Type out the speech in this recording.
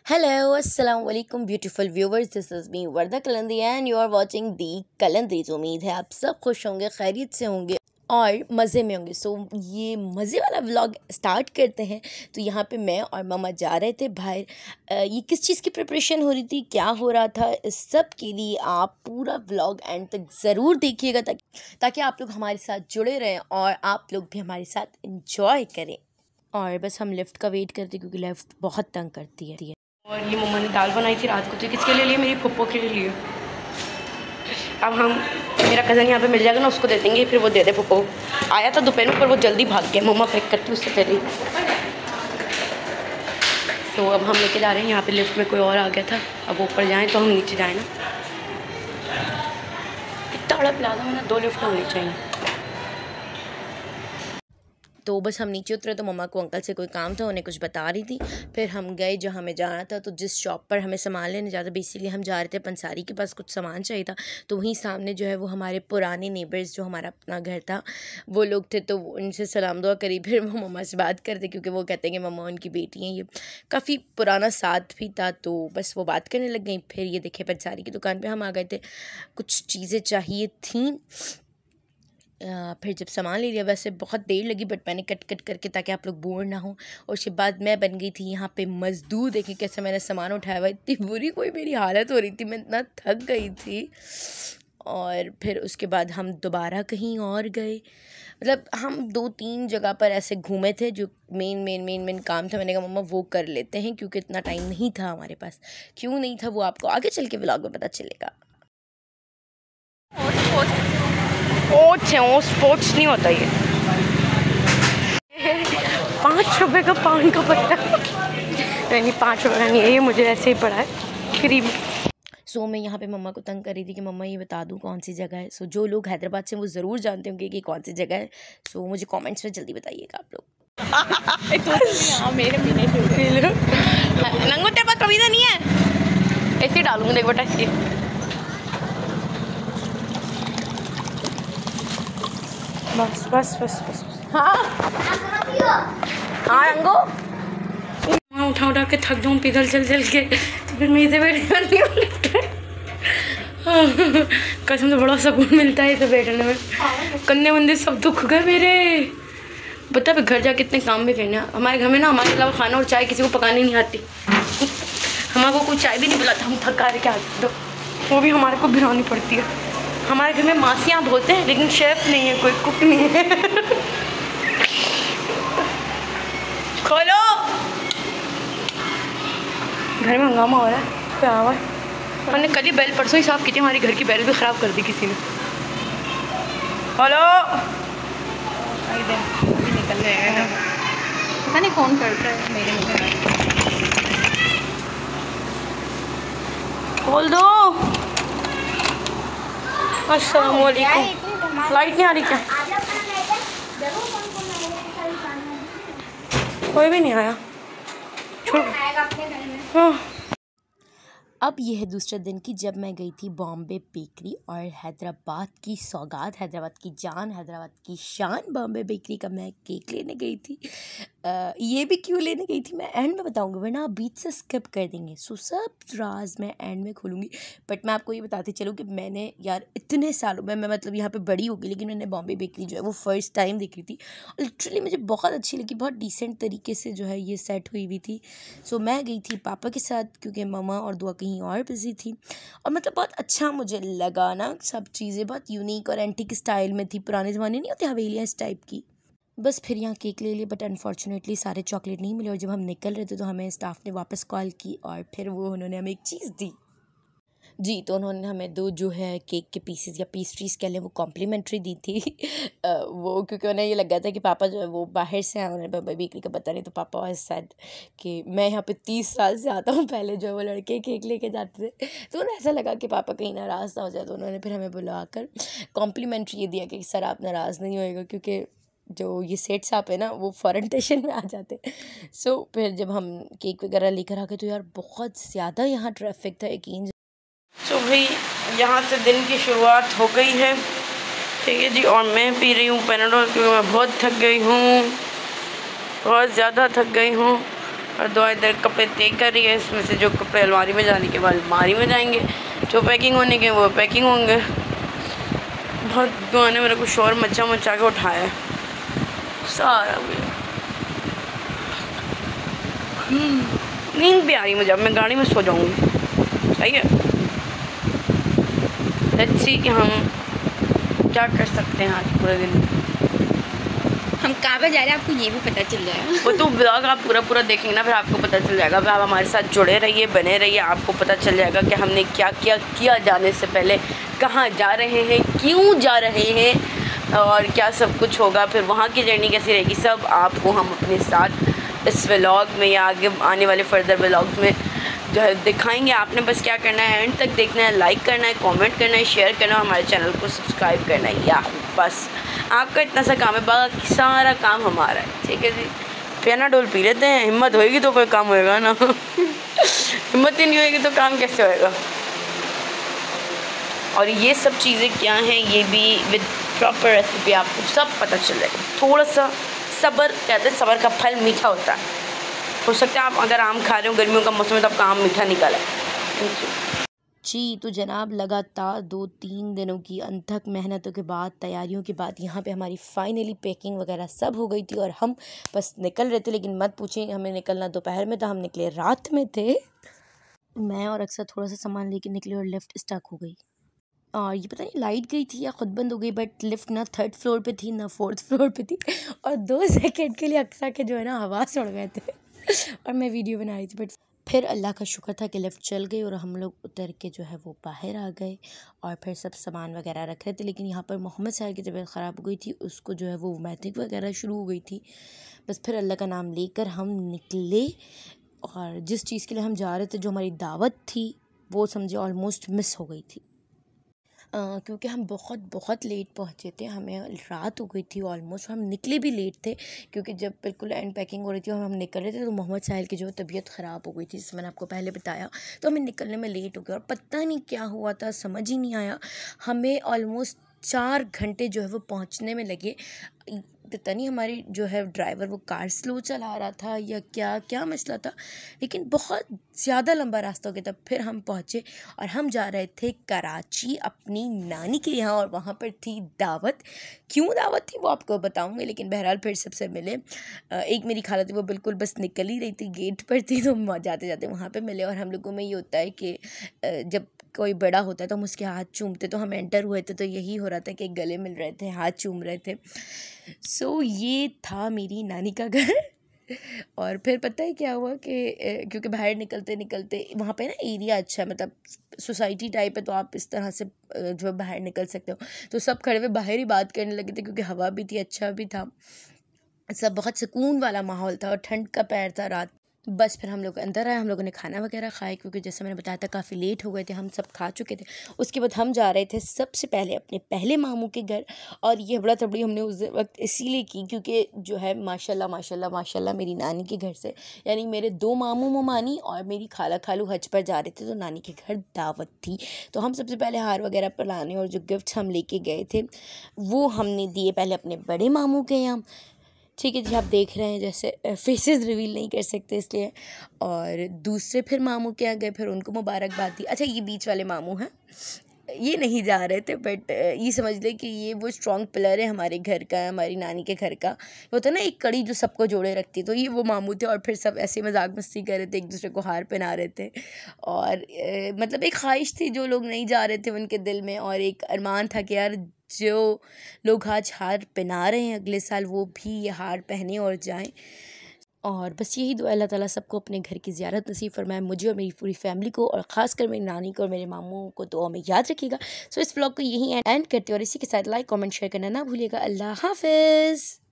Hello, assalamu alaikum beautiful viewers. This is me Varda Kalandi and you are watching the Kalandris. उम्मीद है आप सब खुश होंगे, खैरियत से होंगे और मज़े में होंगे। ये मज़े वाला व्लॉग स्टार्ट करते हैं। तो यहाँ पे मैं और मामा जा रहे थे बाहर। ये किस चीज़ की प्रिपरेशन हो रही थी, क्या हो रहा था, इस सब के लिए आप पूरा व्लॉग एंड तक ज़रूर देखिएगा ताकि आप लोग हमारे साथ जुड़े रहें और आप लोग भी हमारे साथ इंजॉय करें। और बस हम लिफ्ट का वेट करते क्योंकि लिफ्ट बहुत तंग करती है। और ये मम्मा ने दाल बनाई थी रात को, तो किसके लिए लिए? मेरी फुप्पो के लिए। अब हम मेरा कज़न यहाँ पे मिल जाएगा ना, उसको दे देंगे, फिर वो दे दे फुप्पो। आया था दोपहर में पर वो जल्दी भाग गया, मम्मा पैक करती उससे पहले ही। तो अब हम लेके जा रहे हैं। यहाँ पे लिफ्ट में कोई और आ गया था, अब ऊपर जाएँ तो हम नीचे जाएँ ना। इतना बड़ा प्लाजा में ना 2 लिफ्ट होनी चाहिए। तो बस हम नीचे उतरे तो मम्मा को अंकल से कोई काम था, उन्हें कुछ बता रही थी। फिर हम गए जहाँ हमें जाना था। तो जिस शॉप पर हमें सामान लेने जाता, बेसिकली हम जा रहे थे पंसारी के पास, कुछ सामान चाहिए था। तो वहीं सामने जो है वो हमारे पुराने नेबर्स, जो हमारा अपना घर था, वो लोग थे। तो उनसे सलाम दुआ करी, फिर वो मम्मा से बात करते क्योंकि वो कहते हैं कि मम्मा उनकी बेटी हैं। ये काफ़ी पुराना साथ भी था, तो बस वो बात करने लग गई। फिर ये देखे पंसारी की दुकान पर हम आ गए थे, कुछ चीज़ें चाहिए थीं। फिर जब सामान ले लिया, वैसे बहुत देर लगी बट मैंने कट करके ताकि आप लोग बोर ना हो। और उसके बाद मैं बन गई थी यहाँ पे मज़दूर। देखिए कैसे मैंने सामान उठाया हुआ, इतनी बुरी कोई मेरी हालत हो रही थी, मैं इतना थक गई थी। और फिर उसके बाद हम दोबारा कहीं और गए, मतलब हम 2-3 जगह पर ऐसे घूमे थे जो मेन काम था। मैंने कहा मम्मा वो कर लेते हैं क्योंकि इतना टाइम नहीं था हमारे पास। क्यों नहीं था वो आपको आगे चल के व्लॉग में पता चलेगा। ओट्स हैं, वो स्पोर्ट्स नहीं होता ये। 5 रुपये का पान का पत्ता। नहीं 5 रुपये का नहीं है ये, मुझे ऐसे ही पड़ा है फ्री में। मैं यहाँ पे मम्मा को तंग कर रही थी कि मम्मा ये बता दूँ कौन सी जगह है। जो लोग हैदराबाद से वो ज़रूर जानते होंगे कि कौन सी जगह है। मुझे कमेंट्स में जल्दी बताइएगा आप लोग। नंगो तेरे पास कविता नहीं है? ऐसे डालूंगा, देख बेटा इसकी। बस। हाँ रंगो, उठा के थक जाऊँ पैदल चल के, तो फिर मैं इसे बैठ करती हूँ। कसम से बड़ा सुकून मिलता है इसे बैठने में। कंधे वंदे सब दुख गए मेरे। बता फिर घर जाके इतने काम भी करना। हमारे घर में ना हमारे अलावा खाना और चाय किसी को पकाने नहीं आती। हमारे को कोई चाय भी नहीं पिलाता, हम थका के आते तो वो भी हमारे को भिरानी पड़ती है। हमारे घर में मासियाँ बोलते हैं लेकिन शेफ नहीं है, कोई कुक नहीं है। खोलो, घर में हंगामा हो रहा है। क्या हुआ? हमने कल ही बेल परसों ही साफ़ की थी, हमारी घर की बेल भी ख़राब कर दी किसी ने। हेलो, अभी निकल जाएगा, पता नहीं कौन करता है मेरे में। खोल दो। अस्सलाम वालेकुम। लाइट नहीं आ रही क्या? कोई भी नहीं आया। छोड़। हाँ। अब यह है दूसरा दिन की जब मैं गई थी बॉम्बे बेकरी और हैदराबाद की सौगात, हैदराबाद की जान, हैदराबाद की शान बॉम्बे बेकरी का मैं केक लेने गई थी। ये भी क्यों लेने गई थी मैं एंड में बताऊंगी, वरना आप बीच से स्किप कर देंगे। सब राज मैं एंड में खोलूँगी। बट मैं आपको ये बताती चलूँ कि मैंने यार इतने सालों में, मैं मतलब यहाँ पे बड़ी हो गई लेकिन मैंने बॉम्बे बेकरी जो है वो फर्स्ट टाइम देखी थी। लिटरली मुझे बहुत अच्छी लगी, बहुत डिसेंट तरीके से जो है ये सेट हुई हुई थी। मैं गई थी पापा के साथ क्योंकि मम्मा और दुआ कहीं और बिजी थी। और मतलब बहुत अच्छा मुझे लगा ना, सब चीज़ें बहुत यूनिक और एंटीक स्टाइल में थी। पुराने ज़माने नहीं होते हवेलियाँ इस टाइप की। बस फिर यहाँ केक ले लिए बट अनफॉर्चुनेटली सारे चॉकलेट नहीं मिले। और जब हम निकल रहे थे तो हमें स्टाफ ने वापस कॉल की और फिर वो उन्होंने हमें एक चीज़ दी। जी, तो उन्होंने हमें 2 जो है केक के पीसेस या पेस्ट्रीज़ कह लें वो कॉम्प्लीमेंट्री दी थी। वो क्योंकि उन्हें ये लग गया था कि पापा जो है वो बाहर से आए, उन्हें बॉम्बे बेकरी का पता नहीं। तो पापा वाज सेड कि मैं यहाँ पे 30 साल से आता हूँ, पहले जो है वो लड़के केक लेके जाते थे। तो उन्हें ऐसा लगा कि पापा कहीं नाराज़ ना हो जाए, तो उन्होंने फिर हमें बुलाकर कॉम्प्लीमेंट्री ये दिया कि सर आप नाराज़ नहीं होएगा क्योंकि जो ये सेट साहब है ना वो फॉरेन टेशन में आ जाते। फिर जब हम केक वगैरह लेकर आ गए तो यार बहुत ज़्यादा यहाँ ट्रैफिक था, यकीन। भाई यहाँ से दिन की शुरुआत हो गई है, ठीक है जी। और मैं पी रही हूँ पैनाडोल क्योंकि मैं बहुत थक गई हूँ, बहुत ज़्यादा थक गई हूँ। और दुआ इधर कपड़े तय कर रही है। इसमें से जो कपड़े अलमारी में जाने के बाद अलमारी में जाएंगे, जो पैकिंग होने के वो पैकिंग होंगे। बहुत दुआ ने मेरे को शोर मचा मचा के उठाया है सारा। नींद भी आ रही मुझे, अब मैं गाड़ी में सो जाऊँगी। सही है, लेट्स सी कि हम क्या कर सकते हैं आज पूरे दिन। हम कहाँ पे जा रहे हैं आपको ये भी पता चल जाएगा। वो तो ब्लॉग आप पूरा देखेंगे ना, फिर आपको पता चल जाएगा। फिर आप हमारे साथ जुड़े रहिए, बने रहिए, आपको पता चल जाएगा कि हमने क्या क्या किया जाने से पहले, कहाँ जा रहे हैं, क्यों जा रहे हैं और क्या सब कुछ होगा, फिर वहाँ की जर्नी कैसी रहेगी, सब आपको हम अपने साथ इस व्लॉग में या आगे आने वाले फर्दर व्लॉग्स में जो है दिखाएंगे। आपने बस क्या करना है, एंड तक देखना है, लाइक करना है, कमेंट करना है, शेयर करना है, हमारे चैनल को सब्सक्राइब करना है। या बस आपका इतना सा काम है, बाकी सारा काम हमारा है। ठीक है जी, पेनाडोल पी लेते हैं, हिम्मत होएगी तो कोई काम होएगा ना। हिम्मत ही नहीं होएगी तो काम कैसे होएगा। और ये सब चीज़ें क्या हैं ये भी विद प्रॉपर रेसिपी आपको सब पता चल जाएगा। थोड़ा सा सब्र, कहते हैं सब्र का फल मीठा होता है। हो सकता है आप अगर आम खा रहे हो गर्मियों का मौसम है तो आपका आम मीठा निकला है। जी, तो जनाब लगातार 2-3 दिनों की अनथक मेहनतों के बाद, तैयारियों के बाद यहाँ पे हमारी फाइनली पैकिंग वगैरह सब हो गई थी और हम बस निकल रहे थे। लेकिन मत पूछें, हमें निकलना दोपहर में था, हम निकले रात में थे। मैं और अक्सर थोड़ा सा सामान लेके निकले और लिफ्ट स्टक हो गई। और ये पता नहीं लाइट गई थी या ख़ुद बंद हो गई, बट लिफ्ट ना 3rd फ्लोर पे थी ना 4th फ्लोर पे थी। और 2 सेकंड के लिए अक्सर के जो है ना हवा से उड़ गए थे और मैं वीडियो बना रही थी। बट फिर अल्लाह का शुक्र था कि लिफ्ट चल गई और हम लोग उतर के जो है वो बाहर आ गए और फिर सब सामान वगैरह रख रहे थे। लेकिन यहाँ पर मोहम्मद साहिल की तबीयत ख़राब हो गई थी, उसको जो है वो वोमिटिंग वगैरह शुरू हो गई थी। बस फिर अल्लाह का नाम लेकर हम निकले और जिस चीज़ के लिए हम जा रहे थे, जो हमारी दावत थी, वो समझे ऑलमोस्ट मिस हो गई थी। क्योंकि हम बहुत लेट पहुँचे थे, हमें रात हो गई थी ऑलमोस्ट। हम निकले भी लेट थे क्योंकि जब बिल्कुल एंड पैकिंग हो रही थी और हम निकल रहे थे तो मोहम्मद साहिल की जो तबीयत ख़राब हो गई थी, जिससे मैंने आपको पहले बताया। तो हमें निकलने में लेट हो गया और पता नहीं क्या हुआ था, समझ ही नहीं आया। हमें ऑलमोस्ट 4 घंटे जो है वो पहुँचने में लगे। पता नहीं हमारी जो है ड्राइवर वो कार स्लो चला रहा था या क्या मसला था, लेकिन बहुत ज़्यादा लंबा रास्ता हो गया। तब फिर हम पहुँचे और हम जा रहे थे कराची अपनी नानी के यहाँ और वहाँ पर थी दावत। क्यों दावत थी वो आपको बताऊँगी, लेकिन बहरहाल फिर सबसे मिले। एक मेरी खाला थी, वो बिल्कुल बस निकल ही रही थी, गेट पर थी, तो जाते जाते वहाँ पर मिले। और हम लोगों में ये होता है कि जब कोई बड़ा होता है तो हम उसके हाथ चूमते, तो हम एंटर हुए थे तो यही हो रहा था कि गले मिल रहे थे, हाथ चूम रहे थे। सो ये था मेरी नानी का घर। और फिर पता है क्या हुआ कि क्योंकि बाहर निकलते वहाँ पे ना एरिया अच्छा है, मतलब सोसाइटी टाइप है, तो आप इस तरह से जो बाहर निकल सकते हो। तो सब खड़े हुए बाहर ही बात करने लगे थे क्योंकि हवा भी थी, अच्छा भी था, सब बहुत सुकून वाला माहौल था और ठंड का पैर था रात। बस फिर हम लोग अंदर आए, हम लोगों ने खाना वगैरह खाया क्योंकि जैसे मैंने बताया था काफ़ी लेट हो गए थे, हम सब खा चुके थे। उसके बाद हम जा रहे थे सबसे पहले अपने पहले मामू के घर। और ये बड़ा तबड़ी हमने उस वक्त इसीलिए की क्योंकि जो है माशाल्लाह मेरी नानी के घर से, यानी मेरे 2 मामू मामानी और मेरी खाला खालू हज पर जा रहे थे, तो नानी के घर दावत थी। तो हम सबसे पहले हार वगैरह पर लाने और जो गिफ्ट्स हम लेके गए थे वो हमने दिए पहले अपने बड़े मामू के यहाँ। ठीक है जी, आप देख रहे हैं जैसे फेसेस रिवील नहीं कर सकते इसलिए। और दूसरे फिर मामू के यहाँ गए, फिर उनको मुबारकबाद दी। अच्छा, ये बीच वाले मामू हैं, ये नहीं जा रहे थे, बट ये समझ ले कि ये वो स्ट्रॉन्ग पिलर है हमारे घर का, हमारी नानी के घर का। होता है ना एक कड़ी जो सबको जोड़े रखती है, तो ये वो मामू थे। और फिर सब ऐसे मजाक मस्ती कर रहे थे, एक दूसरे को हार पहना रहे थे। और मतलब एक ख्वाहिश थी जो लोग नहीं जा रहे थे उनके दिल में, और एक अरमान था कि यार जो लोग आज हार पहना रहे हैं अगले साल वो भी ये हार पहने और जाएं। और बस यही दुआ अल्लाह ताला सबको अपने घर की ज़ियारत नसीब फरमाए, मुझे और मेरी पूरी फैमिली को, और ख़ासकर मेरी नानी को और मेरे मामू को दुआ में याद रखिएगा। सो इस व्लॉग को यहीं एंड करते हैं और इसी के साथ लाइक कमेंट शेयर करना ना भूलिएगा। अल्लाह हाफ़िज़।